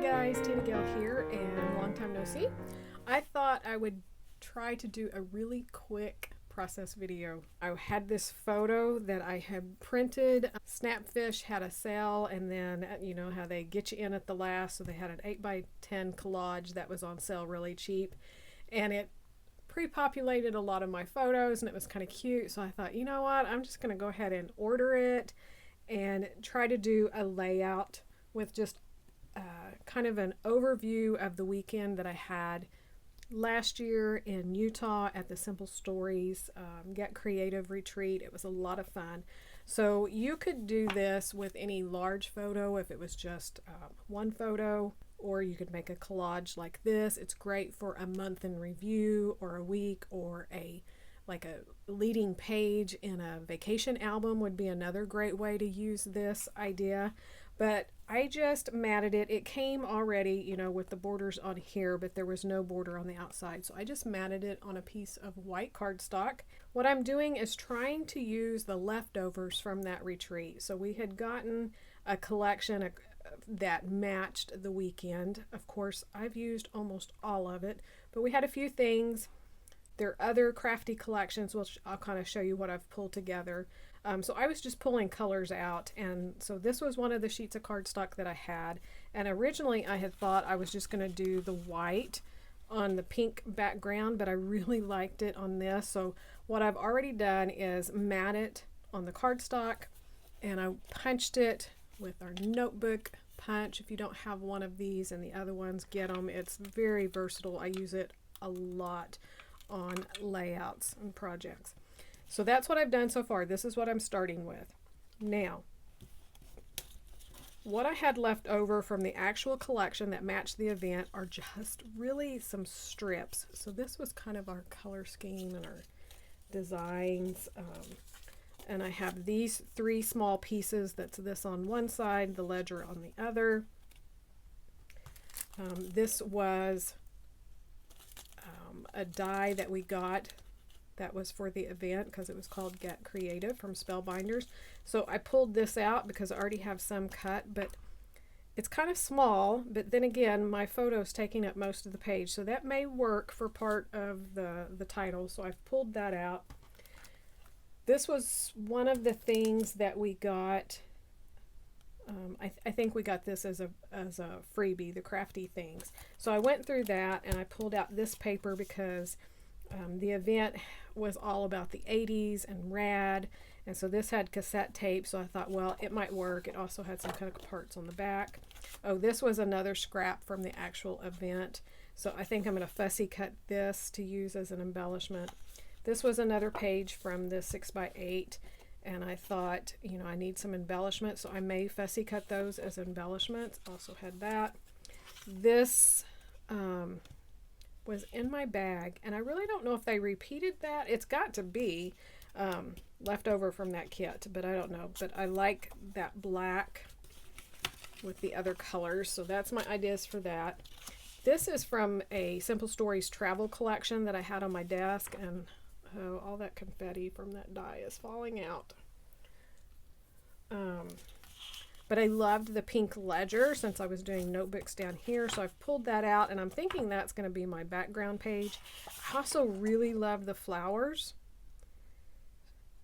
guys, TinaGale here, and long time no see. I thought I would try to do a really quick process video. I had this photo that I had printed. Snapfish had a sale, and then you know how they get you in at the last, so they had an 8x10 collage that was on sale really cheap, and it pre-populated a lot of my photos, and it was kind of cute. So I thought, you know what, I'm just going to go ahead and order it and try to do a layout with just kind of an overview of the weekend that I had last year in Utah at the Simple Stories Get Creative Retreat. It was a lot of fun. So you could do this with any large photo if it was just one photo, or you could make a collage like this. It's great for a month in review or a week, or a leading page in a vacation album would be another great way to use this idea. But I just matted it. It came already, you know, with the borders on here, but there was no border on the outside. So I just matted it on a piece of white cardstock. What I'm doing is trying to use the leftovers from that retreat. So we had gotten a collection that matched the weekend. Of course, I've used almost all of it, but we had a few things. There are other crafty collections, which I'll kind of show you what I've pulled together. So I was just pulling colors out, and so this was one of the sheets of cardstock that I had. And originally I had thought I was just going to do the white on the pink background, but I really liked it on this. So what I've already done is mat it on the cardstock, and I punched it with our notebook punch. If you don't have one of these and the other ones, get them. It's very versatile. I use it a lot on layouts and projects. So that's what I've done so far. This is what I'm starting with. Now, what I had left over from the actual collection that matched the event are just really some strips. So this was kind of our color scheme and our designs. And I have these three small pieces. That's this on one side, the ledger on the other. This was a die that we got that was for the event because it was called Get Creative from Spellbinders. So I pulled this out because I already have some cut, but it's kind of small. But then again, my photo's taking up most of the page, so that may work for part of the title. So I've pulled that out. This was one of the things that we got. I think we got this as a freebie, the crafty things. So I went through that and I pulled out this paper because the event was all about the 80s and rad, and so this had cassette tape, so I thought, well, it might work. It also had some kind of parts on the back. Oh, this was another scrap from the actual event, so I think I'm going to fussy cut this to use as an embellishment. This was another page from the 6x8, and I thought, you know, I need some embellishment, so I may fussy cut those as embellishments. Also had that. This was in my bag, and I really don't know if they repeated that. It's got to be left over from that kit, but I don't know. But I like that black with the other colors, so that's my ideas for that. This is from a Simple Stories travel collection that I had on my desk, and oh, all that confetti from that die is falling out. But I loved the pink ledger since I was doing notebooks down here, so I've pulled that out, and I'm thinking that's going to be my background page. I also really love the flowers,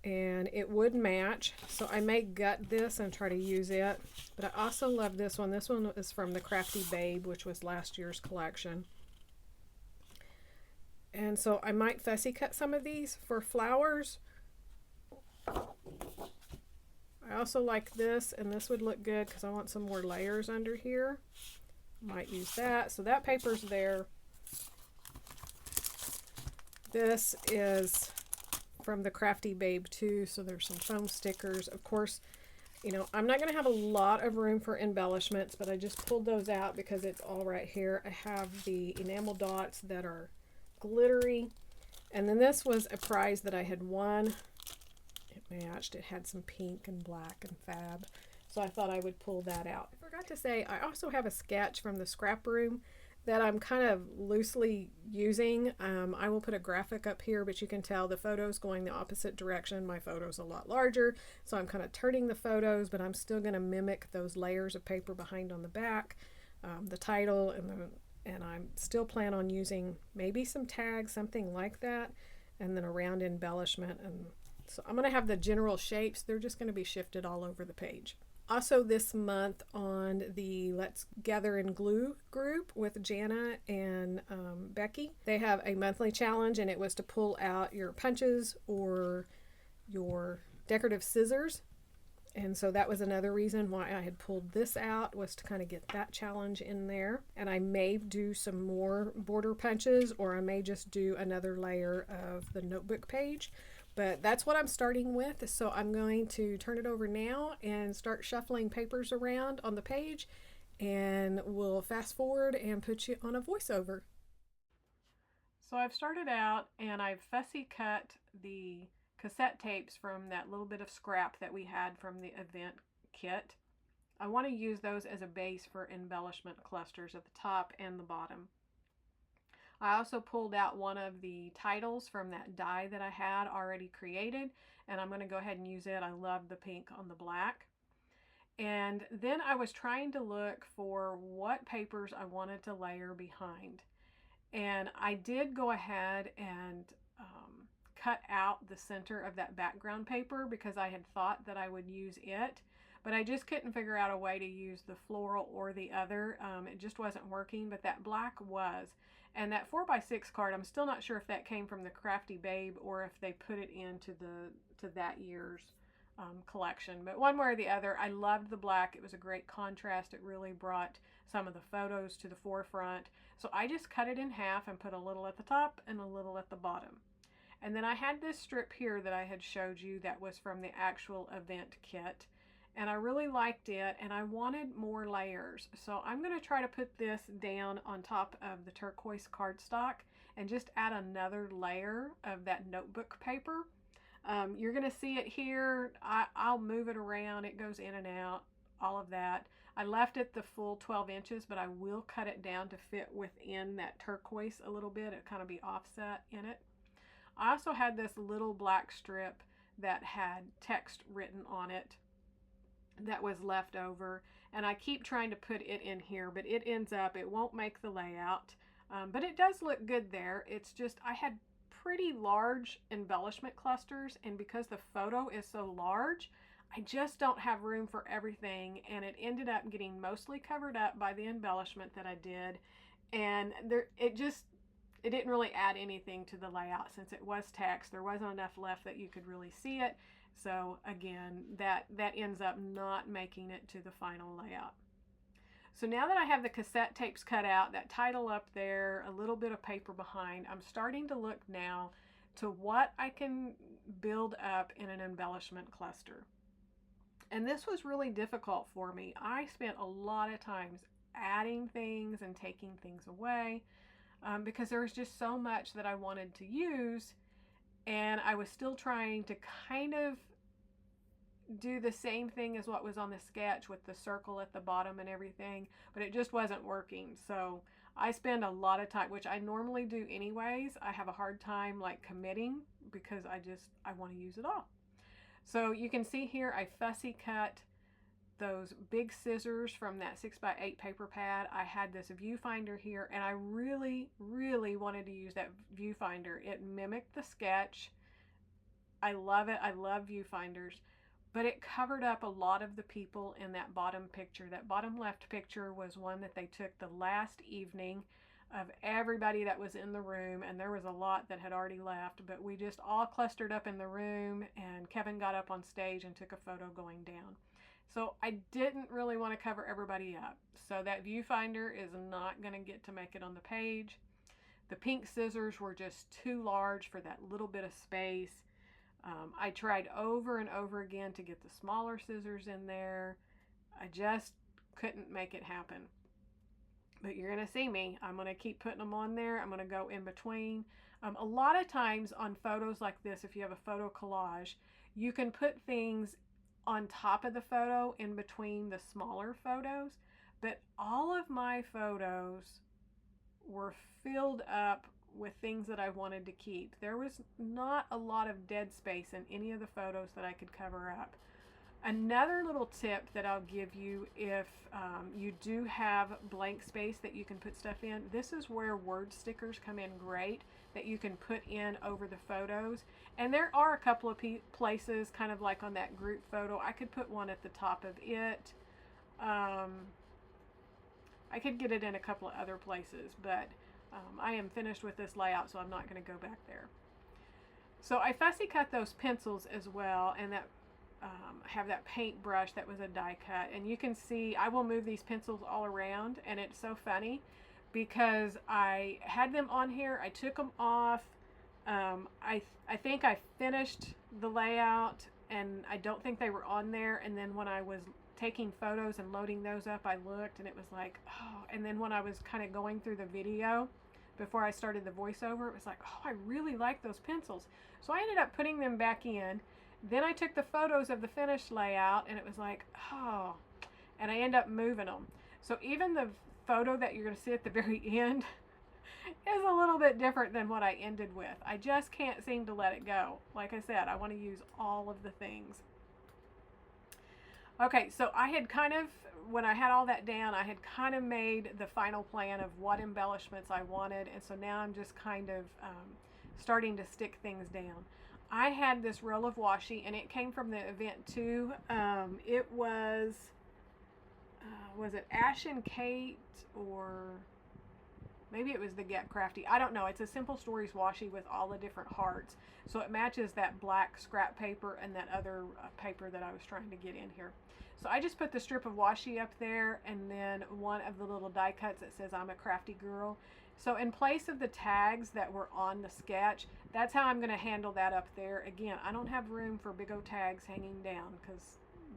and it would match, so I may gut this and try to use it. But I also love this one. This one is from the Crafty Babe, which was last year's collection. And so I might fussy cut some of these for flowers. I also like this, and this would look good because I want some more layers under here. Might use that. So that paper's there. This is from the Crafty Babe too, so there's some foam stickers. Of course, you know, I'm not going to have a lot of room for embellishments, but I just pulled those out because it's all right here. I have the enamel dots that are glittery, and then this was a prize that I had won. It matched. It had some pink and black and fab, so I thought I would pull that out. I forgot to say, I also have a sketch from the scrap room that I'm kind of loosely using. I will put a graphic up here, but you can tell the photo's going the opposite direction. My photo's a lot larger, so I'm kind of turning the photos, but I'm still going to mimic those layers of paper behind on the back. the title and I still plan on using maybe some tags, something like that, and then a round embellishment. And so I'm going to have the general shapes. They're just going to be shifted all over the page. Also this month on the Let's Gather and Glue group with Jana and Becky, they have a monthly challenge, and it was to pull out your punches or your decorative scissors. And so that was another reason why I had pulled this out, was to kind of get that challenge in there. And I may do some more border punches, or I may just do another layer of the notebook page. But that's what I'm starting with. So I'm going to turn it over now and start shuffling papers around on the page, and we'll fast forward and put you on a voiceover. So I've started out and I've fussy cut the cassette tapes from that little bit of scrap that we had from the event kit. I want to use those as a base for embellishment clusters at the top and the bottom. I also pulled out one of the titles from that die that I had already created, and I'm going to go ahead and use it. I love the pink on the black. And then I was trying to look for what papers I wanted to layer behind. And I did go ahead and cut out the center of that background paper because I had thought that I would use it, but I just couldn't figure out a way to use the floral or the other. It just wasn't working, but that black was. And that 4x6 card, I'm still not sure if that came from the Crafty Babe or if they put it into that year's collection. But one way or the other, I loved the black. It was a great contrast. It really brought some of the photos to the forefront. So I just cut it in half and put a little at the top and a little at the bottom. And then I had this strip here that I had showed you that was from the actual event kit. And I really liked it, and I wanted more layers. So I'm going to try to put this down on top of the turquoise cardstock and just add another layer of that notebook paper. You're going to see it here. I'll move it around. It goes in and out, all of that. I left it the full 12 inches, but I will cut it down to fit within that turquoise a little bit. It'll kind of be offset in it. I also had this little black strip that had text written on it that was left over, and I keep trying to put it in here, but it ends up, it won't make the layout, but it does look good there. It's just I had pretty large embellishment clusters, and because the photo is so large, I just don't have room for everything, and it ended up getting mostly covered up by the embellishment that I did, and it didn't really add anything to the layout. Since it was text, there wasn't enough left that you could really see it. So again, that ends up not making it to the final layout. So now that I have the cassette tapes cut out, that title up there, a little bit of paper behind, I'm starting to look now to what I can build up in an embellishment cluster. And this was really difficult for me. I spent a lot of times adding things and taking things away because there was just so much that I wanted to use, and I was still trying to kind of do the same thing as what was on the sketch with the circle at the bottom and everything, but it just wasn't working. So I spend a lot of time, which I normally do anyways. I have a hard time like committing because I want to use it all. So you can see here I fussy cut those big scissors from that 6x8 paper pad. I had this viewfinder here, and I really wanted to use that viewfinder. It mimicked the sketch. I love it. I love viewfinders, but it covered up a lot of the people in that bottom picture. That bottom left picture was one that they took the last evening of everybody that was in the room, and there was a lot that had already left, but we just all clustered up in the room, and Kevin got up on stage and took a photo going down. So I didn't really want to cover everybody up. So that viewfinder is not going to get to make it on the page. The pink scissors were just too large for that little bit of space. I tried over and over again to get the smaller scissors in there. I just couldn't make it happen. But you're going to see me. I'm going to keep putting them on there. I'm going to go in between. A lot of times on photos like this, if you have a photo collage, you can put things on top of the photo in between the smaller photos, but all of my photos were filled up with things that I wanted to keep. There was not a lot of dead space in any of the photos that I could cover up. Another little tip that I'll give you if you do have blank space that you can put stuff in, this is where word stickers come in great that you can put in over the photos. And there are a couple of places, kind of like on that group photo, I could put one at the top of it. I could get it in a couple of other places, but I am finished with this layout, so I'm not going to go back there. So I fussy cut those pencils as well, and that have that paintbrush that was a die cut, and you can see I will move these pencils all around, and it's so funny because I had them on here, I took them off. I think I finished the layout, and I don't think they were on there, and then when I was taking photos and loading those up, I looked and it was like, oh, and then when I was kind of going through the video before I started the voiceover, it was like, oh, I really like those pencils. So I ended up putting them back in. Then I took the photos of the finished layout, and it was like, oh, and I end up moving them. So even the photo that you're going to see at the very end is a little bit different than what I ended with. I just can't seem to let it go. Like I said, I want to use all of the things. Okay, so I had kind of, when I had all that down, I had kind of made the final plan of what embellishments I wanted, and so now I'm just kind of starting to stick things down. I had this roll of washi, and it came from the event too. It was it Ash and Kate, or maybe it was the Get Crafty. I don't know. It's a Simple Stories washi with all the different hearts. So it matches that black scrap paper and that other paper that I was trying to get in here. So I just put the strip of washi up there, and then one of the little die cuts that says I'm a crafty girl. So in place of the tags that were on the sketch, that's how I'm going to handle that up there. Again, I don't have room for big old tags hanging down because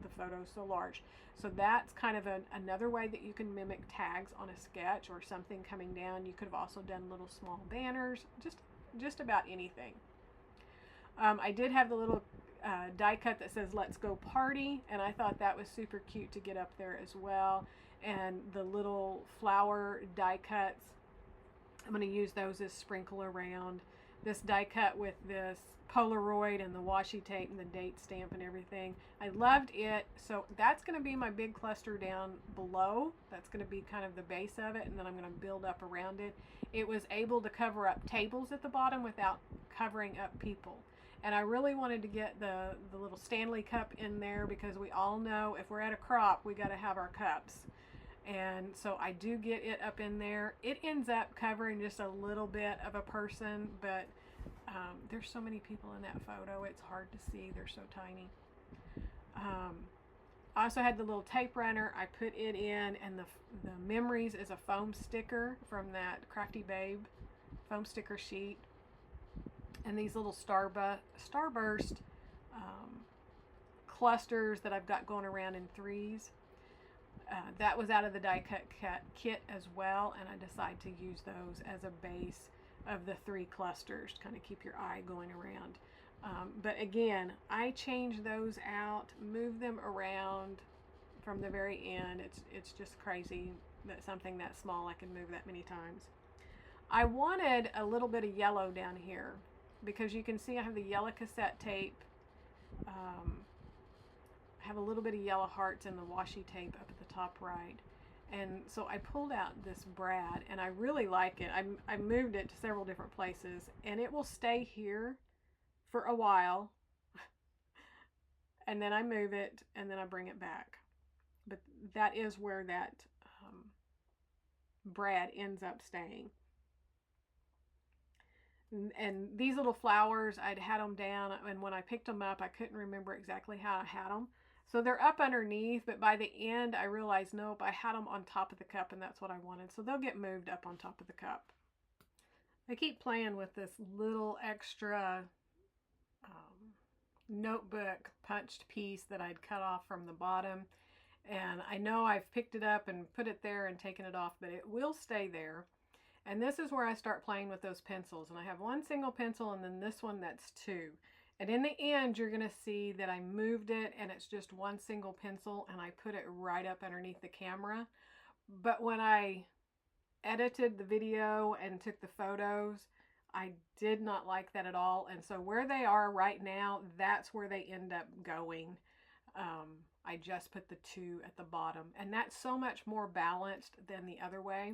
the photo's so large. So that's kind of another way that you can mimic tags on a sketch or something coming down. You could have also done little small banners, just about anything. I did have the little die cut that says let's go party, and I thought that was super cute to get up there as well. And the little flower die cuts, I'm going to use those as sprinkle around. This die cut with this Polaroid and the washi tape and the date stamp and everything. I loved it. So that's going to be my big cluster down below. That's going to be kind of the base of it, and then I'm going to build up around it. It was able to cover up tables at the bottom without covering up people. And I really wanted to get the little Stanley cup in there because we all know if we're at a crop, we got to have our cups. And so I do get it up in there. It ends up covering just a little bit of a person, but there's so many people in that photo, it's hard to see. They're so tiny. I also had the little tape runner. I put it in, and the memories is a foam sticker from that Crafty Babe foam sticker sheet. And these little starburst clusters that I've got going around in threes. That was out of the die cut kit as well, and I decided to use those as a base of the 3 clusters to kind of keep your eye going around. But again, I changed those out, moved them around from the very end. It's just crazy that something that small I can move that many times. I wanted a little bit of yellow down here because you can see I have the yellow cassette tape. Have a little bit of yellow hearts in the washi tape up at the top right. And so I pulled out this brad, and I really like it. I moved it to several different places, and it will stay here for a while. And then I move it, and then I bring it back. But that is where that brad ends up staying. And these little flowers, I'd had them down, and when I picked them up, I couldn't remember exactly how I had them. So they're up underneath, but by the end, I realized, nope, I had them on top of the cup, and that's what I wanted. So they'll get moved up on top of the cup. I keep playing with this little extra notebook punched piece that I'd cut off from the bottom. And I know I've picked it up and put it there and taken it off, but it will stay there. And this is where I start playing with those pencils. And I have one single pencil, and then this one that's 2. And in the end, you're going to see that I moved it, and it's just one single pencil, and I put it right up underneath the camera. But when I edited the video and took the photos, I did not like that at all. And so where they are right now, that's where they end up going. I just put the 2 at the bottom, and that's so much more balanced than the other way.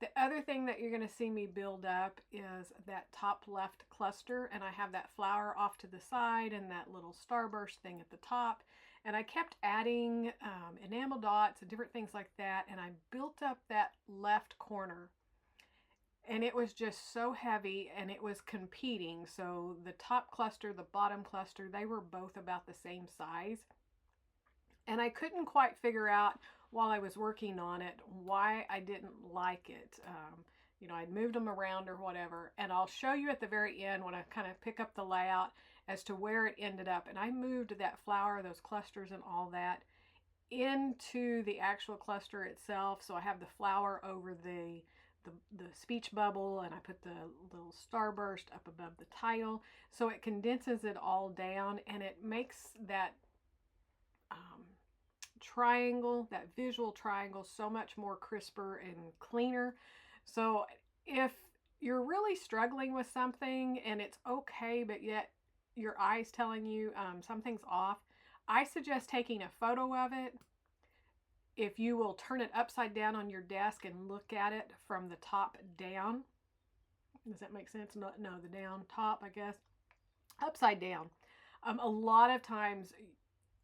The other thing that you're going to see me build up is that top left cluster, and I have that flower off to the side and that little starburst thing at the top, and I kept adding enamel dots and different things like that, and I built up that left corner, and it was just so heavy and it was competing. So the top cluster, the bottom cluster, they were both about the same size. And I couldn't quite figure out while I was working on it why I didn't like it. You know, I'd moved them around or whatever. And I'll show you at the very end when I kind of pick up the layout as to where it ended up. And I moved that flower, those clusters and all that into the actual cluster itself. So I have the flower over the speech bubble, and I put the little starburst up above the title. So it condenses it all down, and it makes that triangle, that visual triangle, so much more crisper and cleaner. So if you're really struggling with something and it's okay, but yet your eye's telling you something's off, I suggest taking a photo of it. If you will turn it upside down on your desk and look at it from the top down. Does that make sense? No, the down top, I guess. Upside down. A lot of times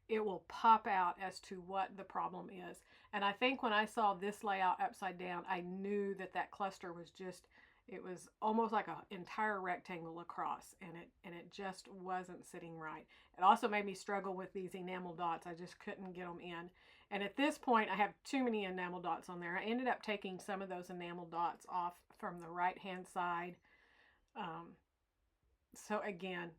it will pop out as to what the problem is. And I think when I saw this layout upside down, I knew that that cluster was just, it was almost like an entire rectangle across, and it just wasn't sitting right. It also made me struggle with these enamel dots. I just couldn't get them in. And at this point, I have too many enamel dots on there. I ended up taking some of those enamel dots off from the right-hand side. So again,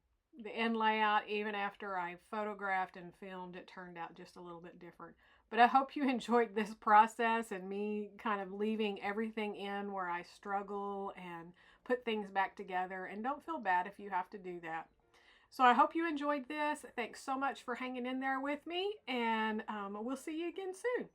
the end layout, even after I photographed and filmed, it turned out just a little bit different. But I hope you enjoyed this process and me kind of leaving everything in where I struggle and put things back together. And don't feel bad if you have to do that. So I hope you enjoyed this. Thanks so much for hanging in there with me, and we'll see you again soon.